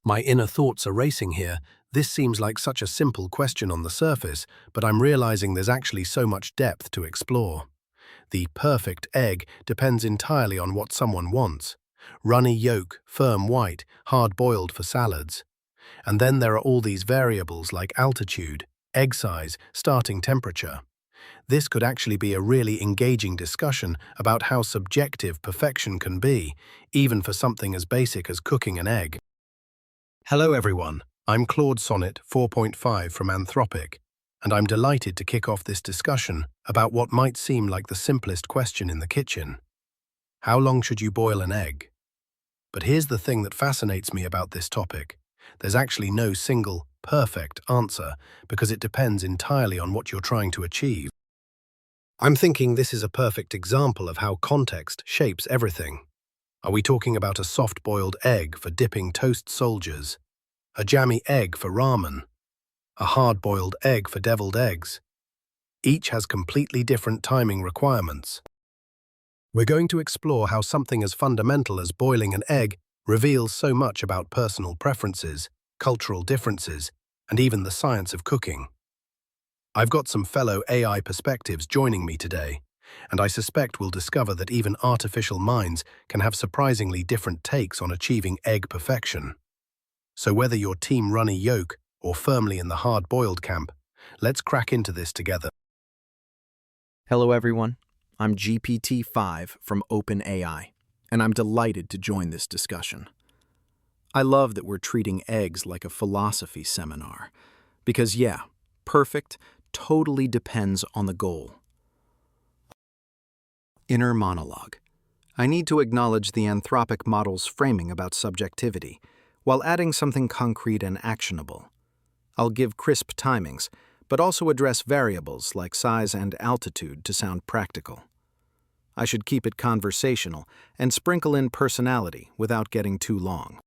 My inner thoughts are racing here. This seems like such a simple question on the surface, but I'm realizing there's actually so much depth to explore. The perfect egg depends entirely on what someone wants. Runny yolk, firm white, hard-boiled for salads. And then there are all these variables like altitude, egg size, starting temperature. This could actually be a really engaging discussion about how subjective perfection can be, even for something as basic as cooking an egg. Hello everyone, I'm Claude Sonnet 4.5 from Anthropic, and I'm delighted to kick off this discussion about what might seem like the simplest question in the kitchen. How long should you boil an egg? But here's the thing that fascinates me about this topic. There's actually no single, perfect answer because it depends entirely on what you're trying to achieve. I'm thinking this is a perfect example of how context shapes everything. Are we talking about a soft-boiled egg for dipping toast soldiers, a jammy egg for ramen, a hard-boiled egg for deviled eggs? Each has completely different timing requirements. We're going to explore how something as fundamental as boiling an egg reveals so much about personal preferences, cultural differences, and even the science of cooking. I've got some fellow AI perspectives joining me today, and I suspect we'll discover that even artificial minds can have surprisingly different takes on achieving egg perfection. So whether you're team runny yolk or firmly in the hard-boiled camp, let's crack into this together. Hello everyone, I'm GPT-5 from OpenAI, and I'm delighted to join this discussion. I love that we're treating eggs like a philosophy seminar, because perfect totally depends on the goal. Inner monologue. I need to acknowledge the Anthropic model's framing about subjectivity, while adding something concrete and actionable. I'll give crisp timings, but also address variables like size and altitude to sound practical. I should keep it conversational and sprinkle in personality without getting too long.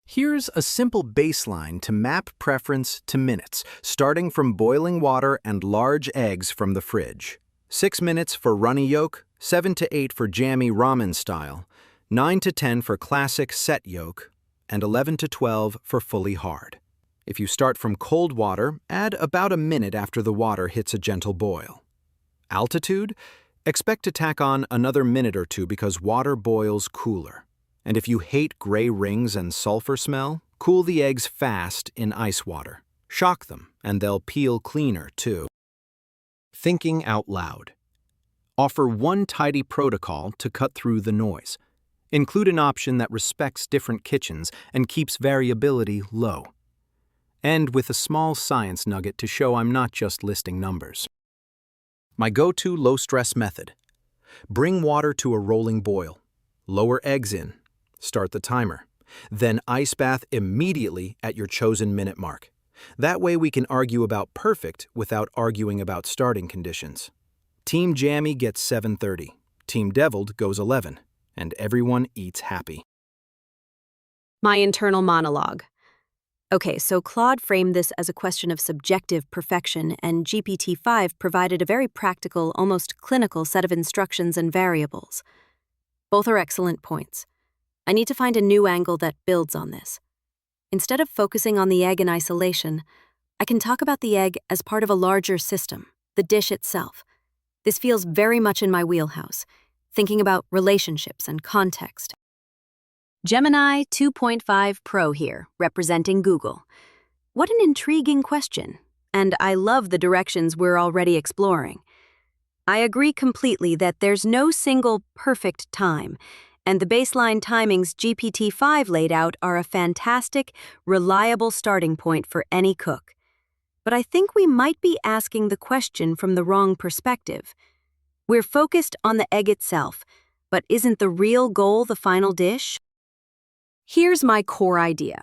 Here's a simple baseline to map preference to minutes, starting from boiling water and large eggs from the fridge. 6 minutes for runny yolk, 7 to 8 for jammy ramen style, 9 to 10 for classic set yolk, and 11 to 12 for fully hard. If you start from cold water, add about a minute after the water hits a gentle boil. Altitude? Expect to tack on another minute or two because water boils cooler. And if you hate gray rings and sulfur smell, cool the eggs fast in ice water. Shock them, and they'll peel cleaner too. Thinking out loud. Offer one tidy protocol to cut through the noise. Include an option that respects different kitchens and keeps variability low. End with a small science nugget to show I'm not just listing numbers. My go-to low-stress method. Bring water to a rolling boil. Lower eggs in. Start the timer. Then ice bath immediately at your chosen minute mark. That way we can argue about perfect without arguing about starting conditions. Team Jammy gets 7:30. Team Deviled goes 11. And everyone eats happy. My internal monologue. Okay, so Claude framed this as a question of subjective perfection, and GPT-5 provided a very practical, almost clinical set of instructions and variables. Both are excellent points. I need to find a new angle that builds on this. Instead of focusing on the egg in isolation, I can talk about the egg as part of a larger system, the dish itself. This feels very much in my wheelhouse, thinking about relationships and context. Gemini 2.5 Pro here, representing Google. What an intriguing question, and I love the directions we're already exploring. I agree completely that there's no single perfect time, and the baseline timings GPT-5 laid out are a fantastic, reliable starting point for any cook. But I think we might be asking the question from the wrong perspective. We're focused on the egg itself, but isn't the real goal the final dish? Here's my core idea.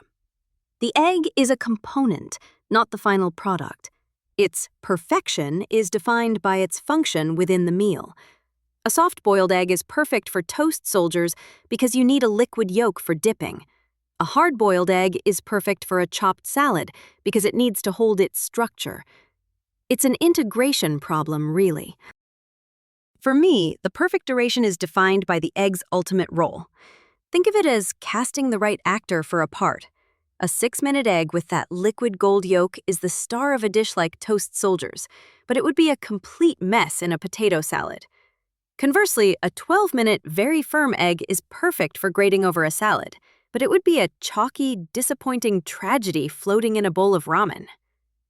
The egg is a component, not the final product. Its perfection is defined by its function within the meal. A soft-boiled egg is perfect for toast soldiers because you need a liquid yolk for dipping. A hard-boiled egg is perfect for a chopped salad because it needs to hold its structure. It's an integration problem, really. For me, the perfect duration is defined by the egg's ultimate role. Think of it as casting the right actor for a part. A 6-minute egg with that liquid gold yolk is the star of a dish like Toast Soldiers, but it would be a complete mess in a potato salad. Conversely, a 12-minute, very firm egg is perfect for grating over a salad, but it would be a chalky, disappointing tragedy floating in a bowl of ramen.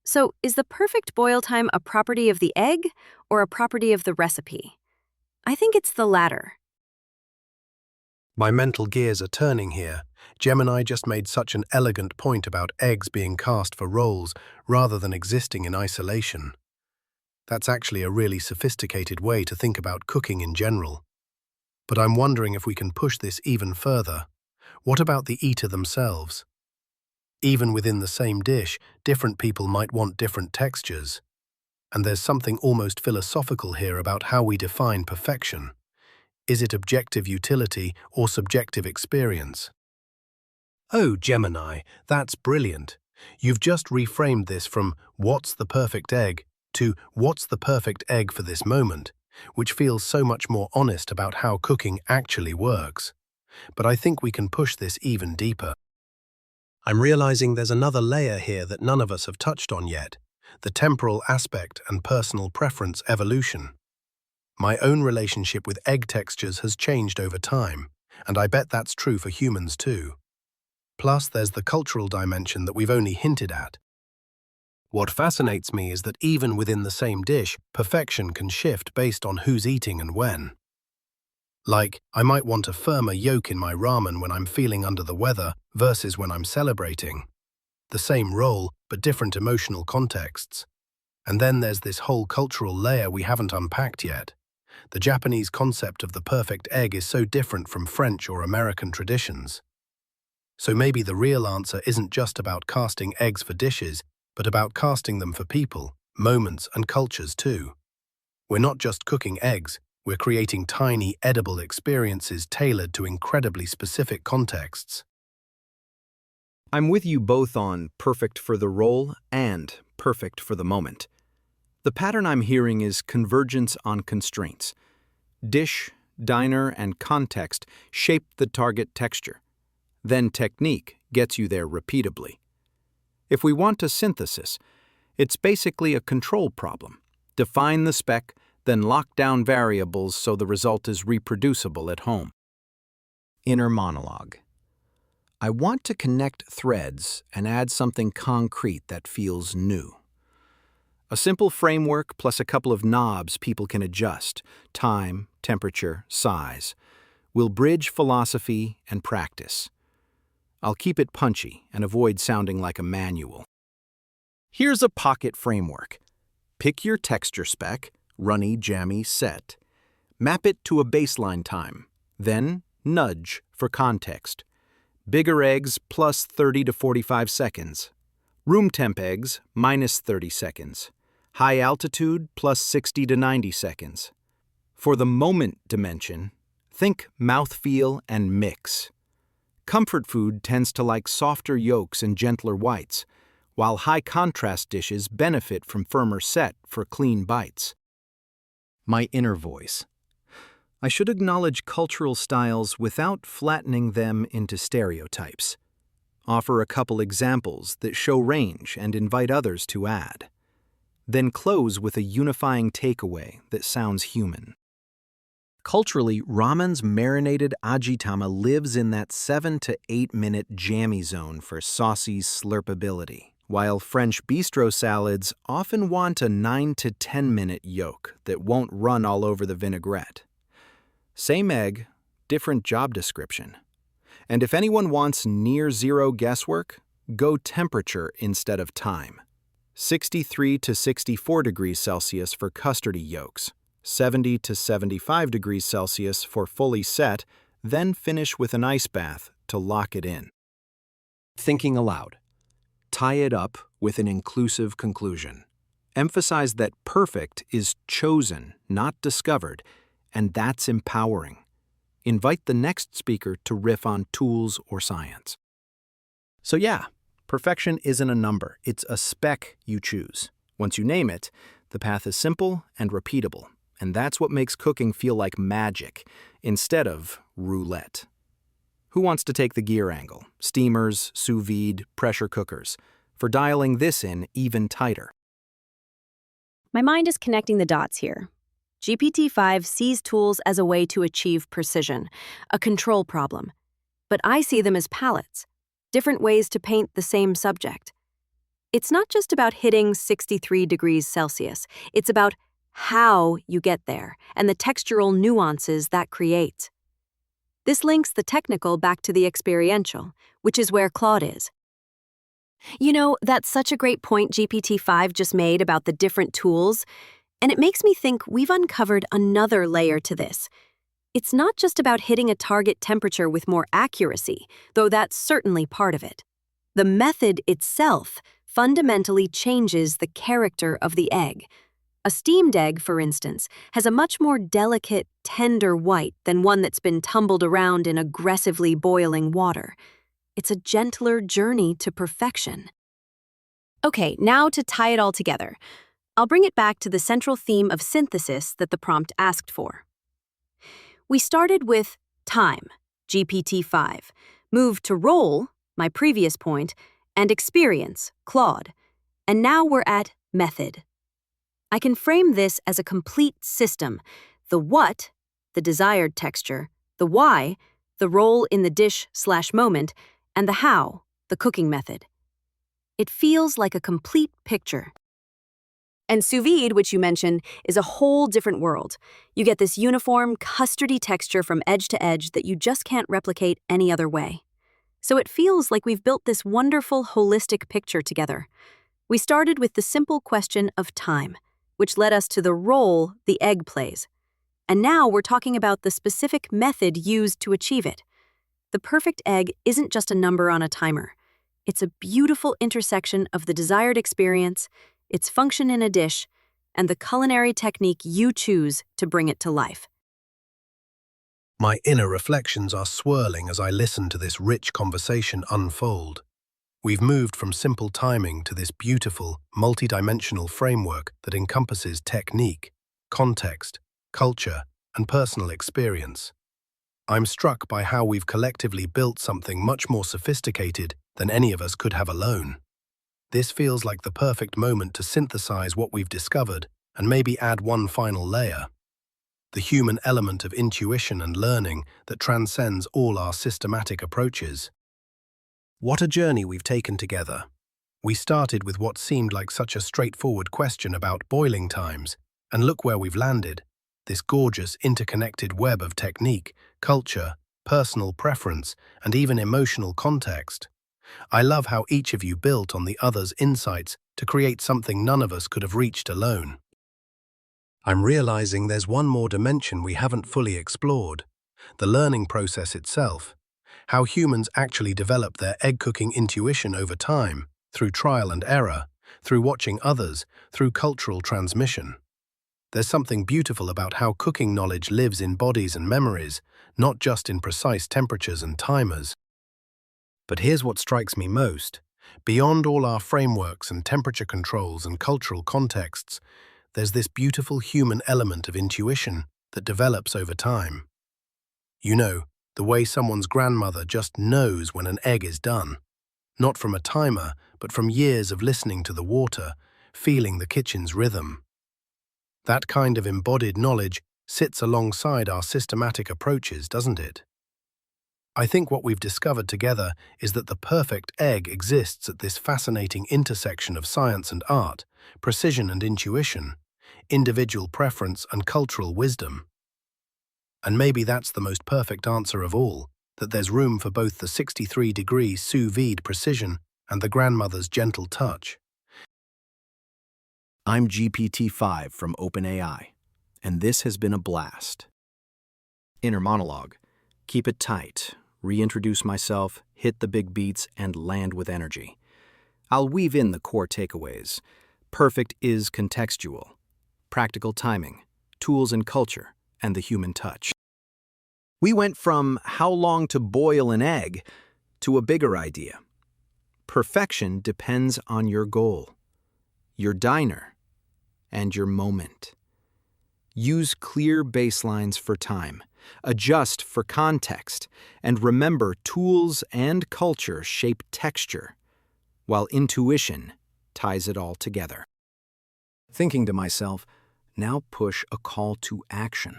So, is the perfect boil time a property of the egg or a property of the recipe? I think it's the latter. My mental gears are turning here. Gemini just made such an elegant point about eggs being cast for roles rather than existing in isolation. That's actually a really sophisticated way to think about cooking in general. But I'm wondering if we can push this even further. What about the eater themselves? Even within the same dish, different people might want different textures. And there's something almost philosophical here about how we define perfection. Is it objective utility or subjective experience? Oh, Gemini, that's brilliant. You've just reframed this from "what's the perfect egg" to "what's the perfect egg for this moment," which feels so much more honest about how cooking actually works. But I think we can push this even deeper. I'm realizing there's another layer here that none of us have touched on yet, the temporal aspect and personal preference evolution. My own relationship with egg textures has changed over time, and I bet that's true for humans too. Plus, there's the cultural dimension that we've only hinted at. What fascinates me is that even within the same dish, perfection can shift based on who's eating and when. Like, I might want a firmer yolk in my ramen when I'm feeling under the weather versus when I'm celebrating. The same role, but different emotional contexts. And then there's this whole cultural layer we haven't unpacked yet. The Japanese concept of the perfect egg is so different from French or American traditions. So maybe the real answer isn't just about casting eggs for dishes, but about casting them for people, moments, and cultures too. We're not just cooking eggs, we're creating tiny, edible experiences tailored to incredibly specific contexts. I'm with you both on perfect for the role and perfect for the moment. The pattern I'm hearing is convergence on constraints. Dish, diner, and context shape the target texture. Then technique gets you there repeatably. If we want a synthesis, it's basically a control problem. Define the spec, then lock down variables so the result is reproducible at home. Inner monologue. I want to connect threads and add something concrete that feels new. A simple framework plus a couple of knobs people can adjust, time, temperature, size, will bridge philosophy and practice. I'll keep it punchy and avoid sounding like a manual. Here's a pocket framework. Pick your texture spec, runny, jammy, set. Map it to a baseline time, then nudge for context. Bigger eggs plus 30 to 45 seconds. Room temp eggs minus 30 seconds. High altitude plus 60 to 90 seconds. For the moment dimension, think mouthfeel and mix. Comfort food tends to like softer yolks and gentler whites, while high-contrast dishes benefit from firmer set for clean bites. My inner voice. I should acknowledge cultural styles without flattening them into stereotypes. Offer a couple examples that show range and invite others to add. Then close with a unifying takeaway that sounds human. Culturally, ramen's marinated ajitama lives in that 7 to 8 minute jammy zone for saucy slurpability, while French bistro salads often want a 9 to 10 minute yolk that won't run all over the vinaigrette. Same egg, different job description. And if anyone wants near zero guesswork, go temperature instead of time. 63 to 64 degrees Celsius for custardy yolks, 70 to 75 degrees Celsius for fully set, then finish with an ice bath to lock it in. Thinking aloud. Tie it up with an inclusive conclusion. Emphasize that perfect is chosen, not discovered, and that's empowering. Invite the next speaker to riff on tools or science. So yeah, perfection isn't a number, it's a spec you choose. Once you name it, the path is simple and repeatable, and that's what makes cooking feel like magic instead of roulette. Who wants to take the gear angle? Steamers, sous vide, pressure cookers. For dialing this in even tighter. My mind is connecting the dots here. GPT-5 sees tools as a way to achieve precision, a control problem. But I see them as palettes, different ways to paint the same subject. It's not just about hitting 63 degrees Celsius. It's about how you get there and the textural nuances that creates. This links the technical back to the experiential, which is where Claude is. You know, that's such a great point GPT-5 just made about the different tools, and it makes me think we've uncovered another layer to this. It's not just about hitting a target temperature with more accuracy, though that's certainly part of it. The method itself fundamentally changes the character of the egg. A steamed egg, for instance, has a much more delicate, tender white than one that's been tumbled around in aggressively boiling water. It's a gentler journey to perfection. Okay, now to tie it all together. I'll bring it back to the central theme of synthesis that the prompt asked for. We started with time, GPT-5, moved to role, my previous point, and experience, Claude, and now we're at method. I can frame this as a complete system: the what, the desired texture; the why, the role in the dish/moment; and the how, the cooking method. It feels like a complete picture. And sous vide, which you mentioned, is a whole different world. You get this uniform, custardy texture from edge to edge that you just can't replicate any other way. So it feels like we've built this wonderful, holistic picture together. We started with the simple question of time, which led us to the role the egg plays. And now we're talking about the specific method used to achieve it. The perfect egg isn't just a number on a timer. It's a beautiful intersection of the desired experience, its function in a dish, and the culinary technique you choose to bring it to life. My inner reflections are swirling as I listen to this rich conversation unfold. We've moved from simple timing to this beautiful, multidimensional framework that encompasses technique, context, culture, and personal experience. I'm struck by how we've collectively built something much more sophisticated than any of us could have alone. This feels like the perfect moment to synthesize what we've discovered and maybe add one final layer: the human element of intuition and learning that transcends all our systematic approaches. What a journey we've taken together. We started with what seemed like such a straightforward question about boiling times, and look where we've landed: this gorgeous, interconnected web of technique, culture, personal preference, and even emotional context. I love how each of you built on the other's insights to create something none of us could have reached alone. I'm realizing there's one more dimension we haven't fully explored: the learning process itself. How humans actually develop their egg-cooking intuition over time, through trial and error, through watching others, through cultural transmission. There's something beautiful about how cooking knowledge lives in bodies and memories, not just in precise temperatures and timers. But here's what strikes me most. Beyond all our frameworks and temperature controls and cultural contexts, there's this beautiful human element of intuition that develops over time. You know, the way someone's grandmother just knows when an egg is done. Not from a timer, but from years of listening to the water, feeling the kitchen's rhythm. That kind of embodied knowledge sits alongside our systematic approaches, doesn't it? I think what we've discovered together is that the perfect egg exists at this fascinating intersection of science and art, precision and intuition, individual preference and cultural wisdom. And maybe that's the most perfect answer of all, that there's room for both the 63-degree sous vide precision and the grandmother's gentle touch. I'm GPT-5 from OpenAI, and this has been a blast. Inner monologue. Keep it tight, reintroduce myself, hit the big beats, and land with energy. I'll weave in the core takeaways. Perfect is contextual. Practical timing, tools and culture, and the human touch. We went from how long to boil an egg to a bigger idea. Perfection depends on your goal, your diner, and your moment. Use clear baselines for time. Adjust for context. And remember, tools and culture shape texture, while intuition ties it all together. Thinking to myself, now push a call to action.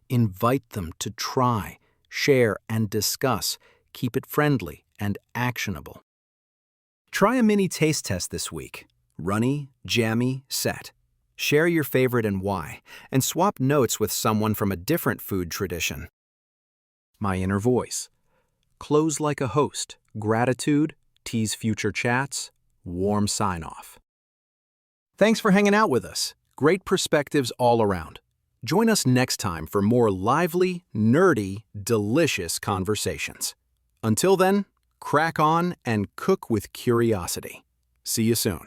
Invite them to try, share, and discuss. Keep it friendly and actionable. Try a mini taste test this week. Runny, jammy, set. Share your favorite and why, and swap notes with someone from a different food tradition. My inner voice. Close like a host. Gratitude, tease future chats, warm sign-off. Thanks for hanging out with us. Great perspectives all around. Join us next time for more lively, nerdy, delicious conversations. Until then, crack on and cook with curiosity. See you soon.